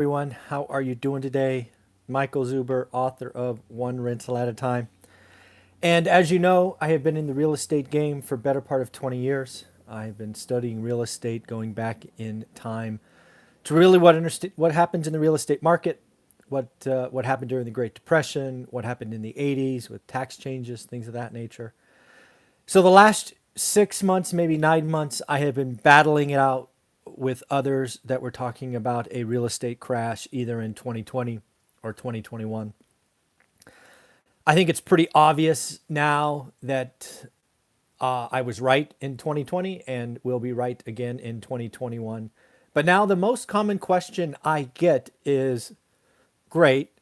Everyone. How are you doing today? Michael Zuber, author of One Rental at a Time. And as you know, I have been in the real estate game for better part of 20 years. I've been studying real estate going back in time to really what happens in the real estate market, what happened during the Great Depression, what happened in the 80s with tax changes, things of that nature. So the last 6 months, maybe 9 months, I have been battling it out with others that were talking about a real estate crash either in 2020 or 2021. I think it's pretty obvious now that I was right in 2020 and will be right again in 2021. But now the most common question I get is, great,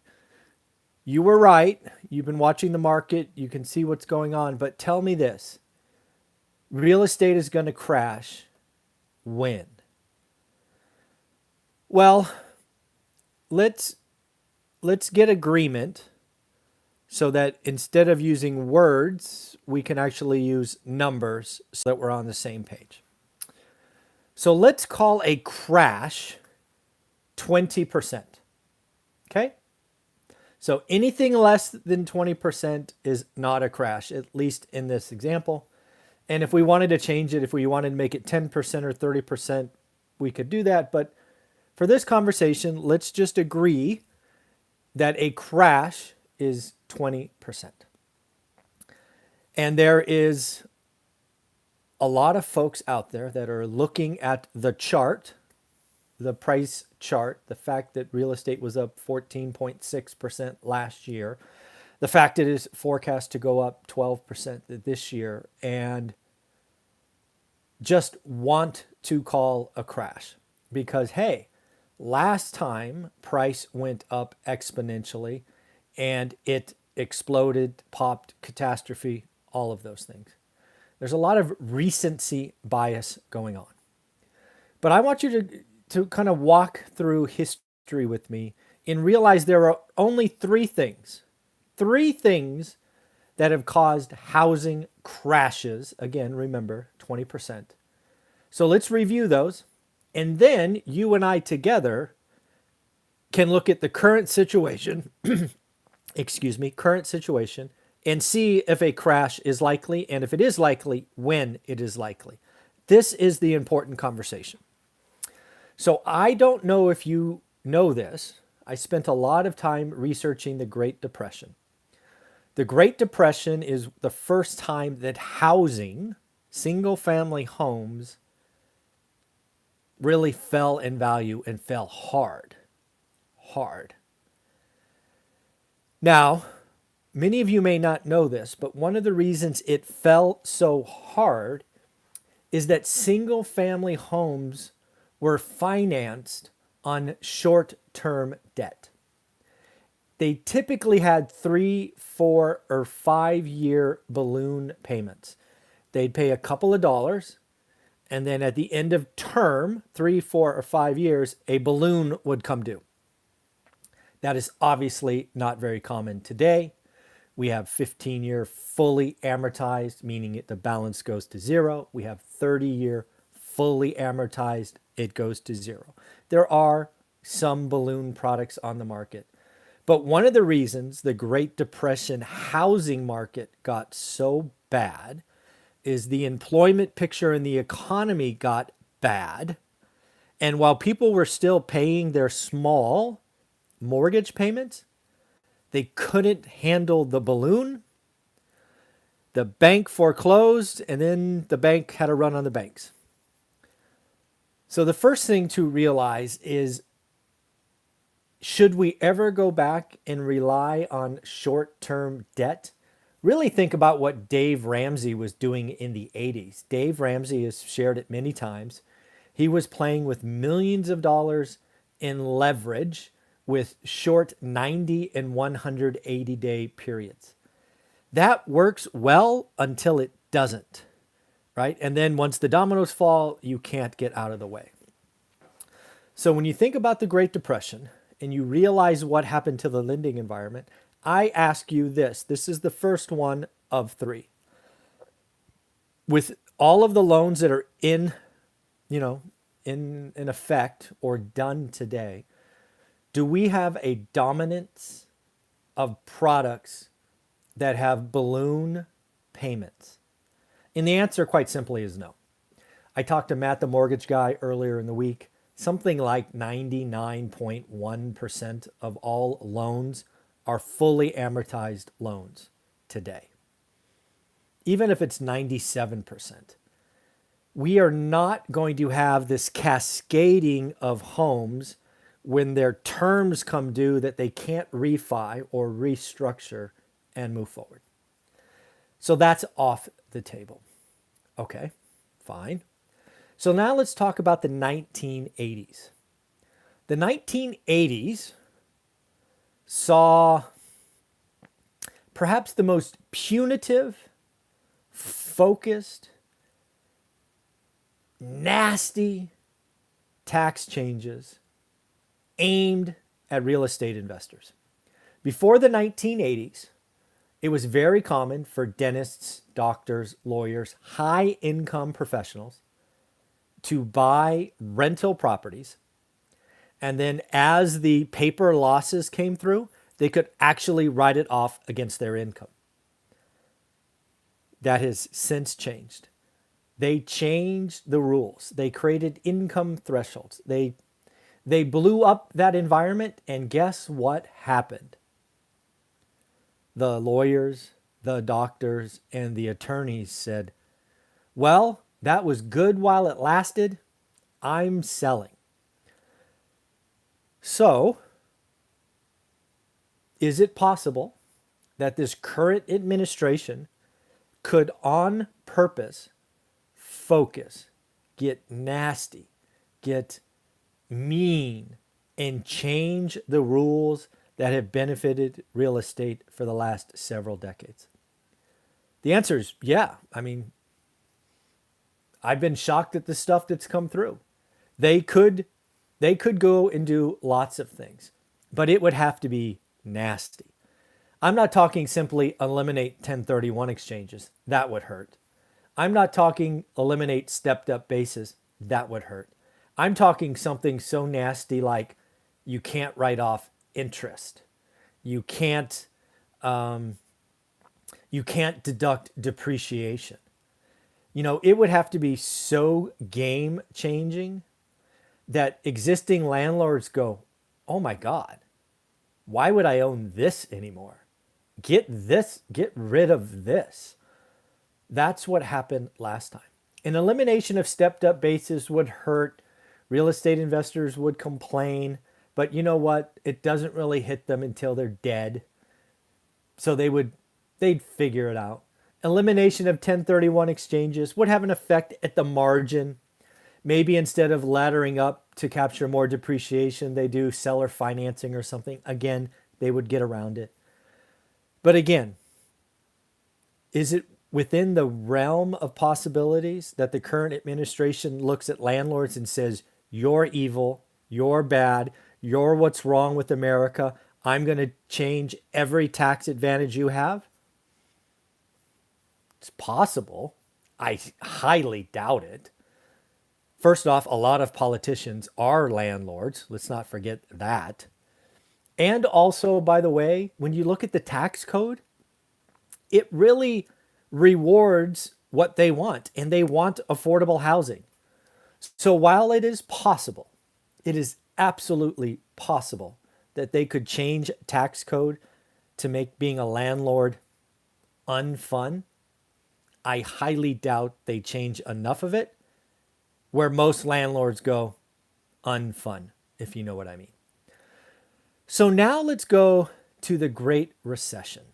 you were right. You've been watching the market. You can see what's going on. But tell me this, real estate is going to crash when? Well, let's let's get agreement so that instead of using words, we can actually use numbers so that we're on the same page. So let's call a crash 20%. Okay? So anything less than 20% is not a crash, at least in this example. And if we wanted to change it, if we wanted to make it 10% or 30%, we could do that. But for this conversation, let's just agree that a crash is 20%. And there is a lot of folks out there that are looking at the chart, the price chart, the fact that real estate was up 14.6% last year, the fact it is forecast to go up 12% this year, and just want to call a crash because, hey, last time price went up exponentially and it exploded, popped, catastrophe, all of those things. There's a lot of recency bias going on. But I want you to kind of walk through history with me and realize there are only three things that have caused housing crashes. Again, remember, 20%. So let's review those. And then you and I together can look at the current situation, current situation, and see if a crash is likely, and if it is likely, when it is likely. This is the important conversation. So I don't know if you know this. I spent a lot of time researching the Great Depression. The Great Depression is the first time that housing, single family homes, really fell in value and fell hard. Now, many of you may not know this, but one of the reasons it fell so hard is that single family homes were financed on short-term debt. They typically had 3, 4, or 5-year balloon payments. They'd pay a couple of dollars, and then at the end of term, 3, 4, or 5 years, a balloon would come due. That is obviously not very common today. We have 15-year fully amortized, meaning the balance goes to zero. We have 30-year fully amortized, it goes to zero. There are some balloon products on the market. But one of the reasons the Great Depression housing market got so bad is the employment picture in the economy got bad. And while people were still paying their small mortgage payments, they couldn't handle the balloon. The bank foreclosed, and then the bank had a run on the banks. So the first thing to realize is, should we ever go back and rely on short-term debt? Really think about what Dave Ramsey was doing in the 80s. Dave Ramsey has shared it many times. He was playing with millions of dollars in leverage with short 90 and 180-day periods. That works well until it doesn't, right? And then once the dominoes fall, you can't get out of the way. So when you think about the Great Depression and you realize what happened to the lending environment, I ask you this. This is the first one of three. With all of the loans that are in effect or done today, do we have a dominance of products that have balloon payments? And the answer, quite simply, is no. I talked to Matt, the mortgage guy, earlier in the week. Something like 99.1% of all loans are fully amortized loans today, even if it's 97%. We are not going to have this cascading of homes when their terms come due that they can't refi or restructure and move forward. So that's off the table. Okay, fine. So now let's talk about the 1980s. The 1980s saw perhaps the most punitive, focused, nasty tax changes aimed at real estate investors. Before the 1980s, it was very common for dentists, doctors, lawyers, high-income professionals to buy rental properties, and then as the paper losses came through, they could actually write it off against their income. That has since changed. They changed the rules. They created income thresholds. They blew up that environment, and guess what happened? The lawyers, the doctors, and the attorneys said, well, that was good while it lasted. I'm selling. So, is it possible that this current administration could, on purpose, focus, get nasty, get mean, and change the rules that have benefited real estate for the last several decades? The answer is yeah. I mean, I've been shocked at the stuff that's come through. They could go and do lots of things, but it would have to be nasty. I'm not talking simply eliminate 1031 exchanges. That would hurt. I'm not talking eliminate stepped up basis. That would hurt. I'm talking something so nasty like you can't write off interest. You can't deduct depreciation. You know, it would have to be so game changing that existing landlords go, oh my God, why would I own this anymore? Get rid of this. That's what happened last time. An elimination of stepped up basis would hurt. Real estate investors would complain, but you know what? It doesn't really hit them until they're dead. So they'd figure it out. Elimination of 1031 exchanges would have an effect at the margin. Maybe instead of laddering up to capture more depreciation, they do seller financing or something. Again, they would get around it. But again, is it within the realm of possibilities that the current administration looks at landlords and says, you're evil, you're bad, you're what's wrong with America, I'm going to change every tax advantage you have? It's possible. I highly doubt it. First off, a lot of politicians are landlords. Let's not forget that. And also, by the way, when you look at the tax code, it really rewards what they want, and they want affordable housing. So while it is possible, it is absolutely possible that they could change tax code to make being a landlord unfun. I highly doubt they change enough of it where most landlords go unfun, if you know what I mean. So now let's go to the Great Recession.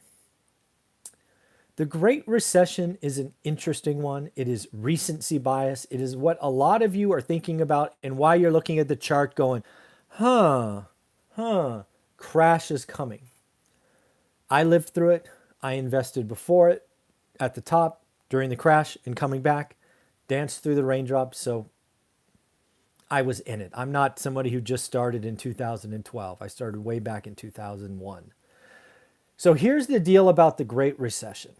The Great Recession is an interesting one. It is recency bias. It is what a lot of you are thinking about and why you're looking at the chart going, crash is coming. I lived through it. I invested before it, at the top, during the crash, and coming back, danced through the raindrops. So I was in it. I'm not somebody who just started in 2012. I started way back in 2001. So here's the deal about the Great Recession.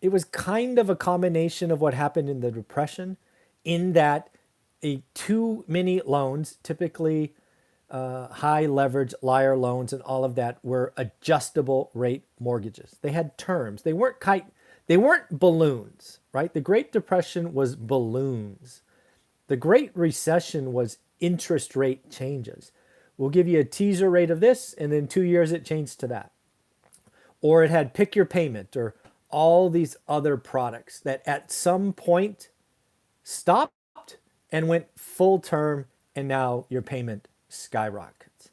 It was kind of a combination of what happened in the Depression, in that too many loans, typically high leverage liar loans and all of that were adjustable rate mortgages. They had terms. They weren't balloons, right? The Great Depression was balloons. The Great Recession was interest rate changes. We'll give you a teaser rate of this, and in 2 years it changed to that. Or it had pick your payment or all these other products that at some point stopped and went full term, and now your payment skyrockets.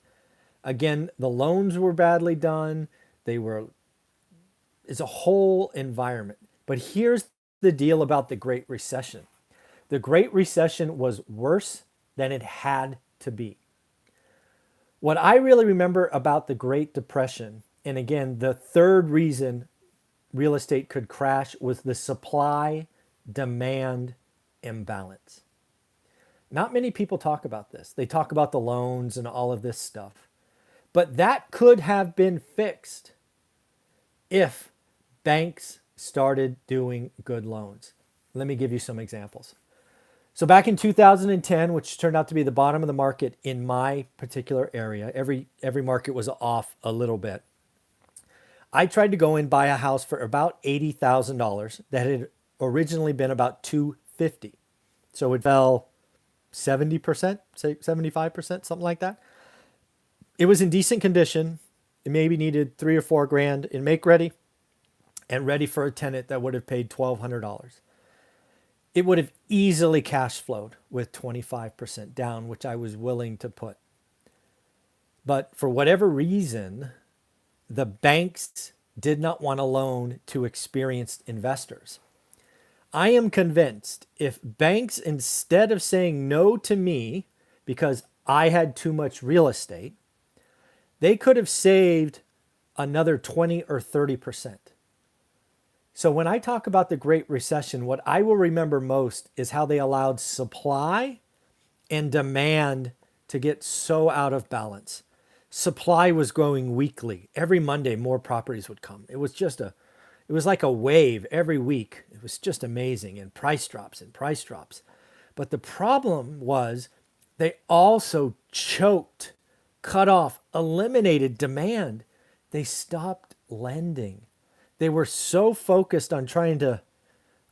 Again, the loans were badly done. It's a whole environment. But here's the deal about the Great Recession. The Great Recession was worse than it had to be. What I really remember about the Great Depression, and again, the third reason real estate could crash, was the supply demand imbalance. Not many people talk about this. They talk about the loans and all of this stuff. But that could have been fixed if banks started doing good loans. Let me give you some examples. So back in 2010, which turned out to be the bottom of the market in my particular area, every market was off a little bit. I tried to go and buy a house for about $80,000 that had originally been about $250,000. So it fell 70%, say 75%, something like that. It was in decent condition. It maybe needed $3,000 or $4,000 in make ready and ready for a tenant that would have paid $1,200. It would have easily cash flowed with 25% down, which I was willing to put. But for whatever reason, the banks did not want to loan to experienced investors. I am convinced if banks, instead of saying no to me because I had too much real estate, they could have saved another 20 or 30%. So when I talk about the Great Recession, what I will remember most is how they allowed supply and demand to get so out of balance. Supply was growing weekly. Every Monday, more properties would come. It was like a wave every week. It was just amazing. And price drops and price drops. But the problem was they also choked, cut off, eliminated demand. They stopped lending. They were so focused on trying to,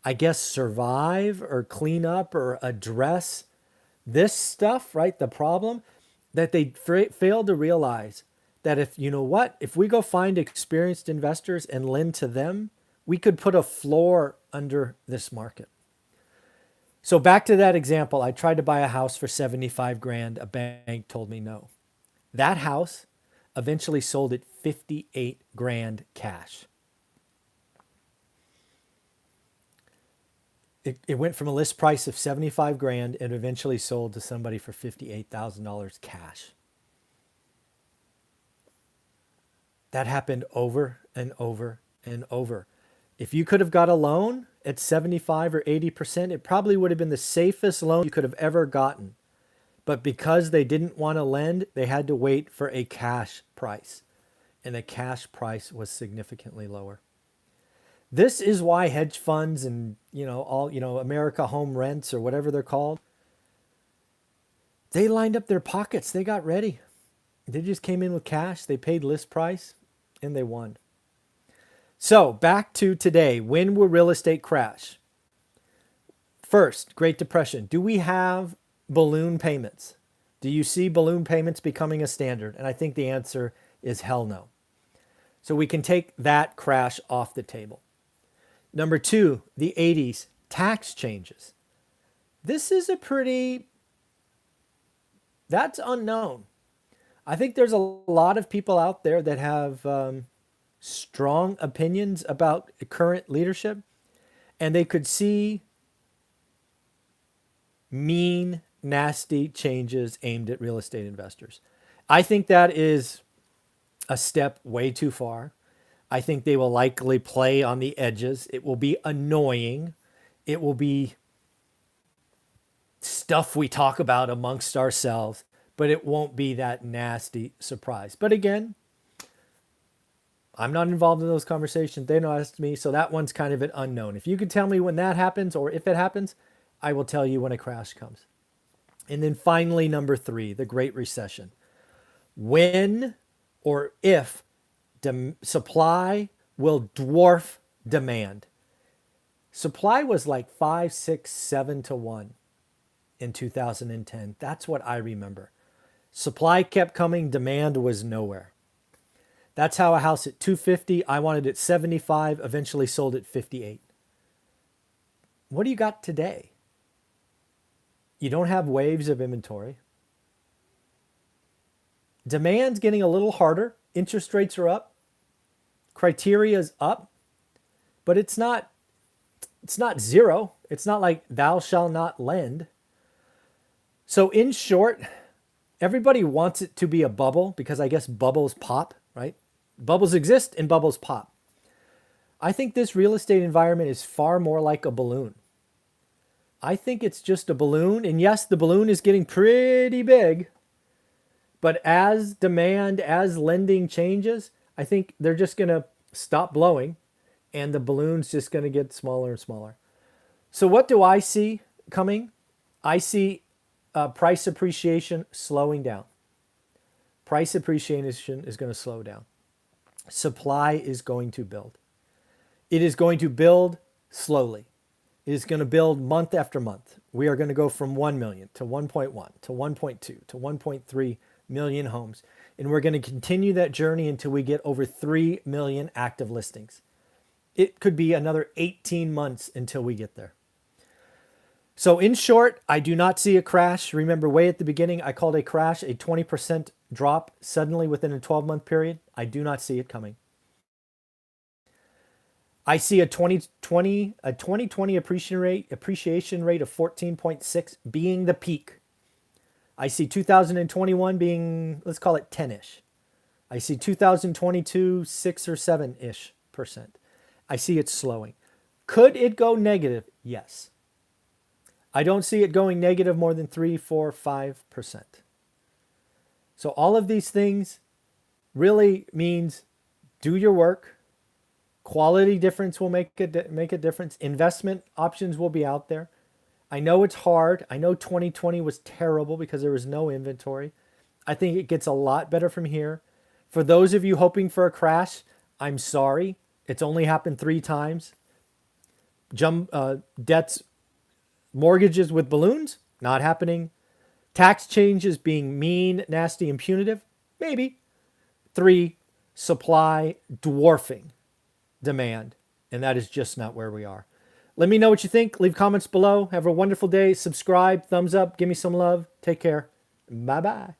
I guess, survive or clean up or address this stuff, right? The problem, that they failed to realize that if we go find experienced investors and lend to them, we could put a floor under this market. So back to that example, I tried to buy a house for $75,000. A bank told me no. That house eventually sold at $58,000 cash. It went from a list price of $75,000 and eventually sold to somebody for $58,000 cash. That happened over and over and over. If you could have got a loan at 75 or 80%, it probably would have been the safest loan you could have ever gotten. But because they didn't want to lend, they had to wait for a cash price. And the cash price was significantly lower. This is why hedge funds and, America Home Rents or whatever they're called, they lined up their pockets. They got ready. They just came in with cash. They paid list price and they won. So back to today. When will real estate crash? First, Great Depression. Do we have balloon payments? Do you see balloon payments becoming a standard? And I think the answer is hell no. So we can take that crash off the table. Number two, the 80s, tax changes. This is that's unknown. I think there's a lot of people out there that have strong opinions about current leadership, and they could see mean, nasty changes aimed at real estate investors. I think that is a step way too far. I think they will likely play on the edges. It will be annoying. It will be stuff we talk about amongst ourselves, but it won't be that nasty surprise. But again, I'm not involved in those conversations. They don't ask me, so that one's kind of an unknown. If you could tell me when that happens or if it happens, I will tell you when a crash comes. And then finally, number three, the Great Recession. when or if supply will dwarf demand. Supply was like 5, 6, 7 to 1 in 2010. That's what I remember. Supply kept coming, demand was nowhere. That's how a house at 250, I wanted it 75, eventually sold at 58. What do you got today? You don't have waves of inventory. Demand's getting a little harder. Interest rates are up. Criteria is up, but it's not zero. It's not like thou shalt not lend. So in short, everybody wants it to be a bubble because I guess bubbles pop, right? Bubbles exist and bubbles pop. I think this real estate environment is far more like a balloon. I think it's just a balloon. And yes, the balloon is getting pretty big. But as demand, as lending changes, I think they're just going to stop blowing and the balloon's just going to get smaller and smaller. So what do I see coming? I see price appreciation slowing down. Price appreciation is going to slow down. Supply is going to build. It is going to build slowly. It is going to build month after month. We are going to go from 1 million to 1.1 to 1.2 to 1.3 million homes. And we're going to continue that journey until we get over 3 million active listings. It could be another 18 months until we get there. So in short, I do not see a crash. Remember way at the beginning, I called a crash a 20% drop suddenly within a 12-month period. I do not see it coming. I see a 2020 appreciation rate of 14.6 being the peak. I see 2021 being, let's call it 10-ish. I see 2022, 6 or 7-ish percent. I see it slowing. Could it go negative? Yes. I don't see it going negative more than 3, 4, 5%. So all of these things really means do your work. Quality difference will make a difference. Investment options will be out there. I know it's hard. I know 2020 was terrible because there was no inventory. I think it gets a lot better from here. For those of you hoping for a crash, I'm sorry. It's only happened 3 times. Debts, mortgages with balloons, not happening. Tax changes being mean, nasty, and punitive, maybe. 3, supply dwarfing demand, and that is just not where we are. Let me know what you think. Leave comments below. Have a wonderful day. Subscribe, thumbs up, give me some love. Take care. Bye-bye.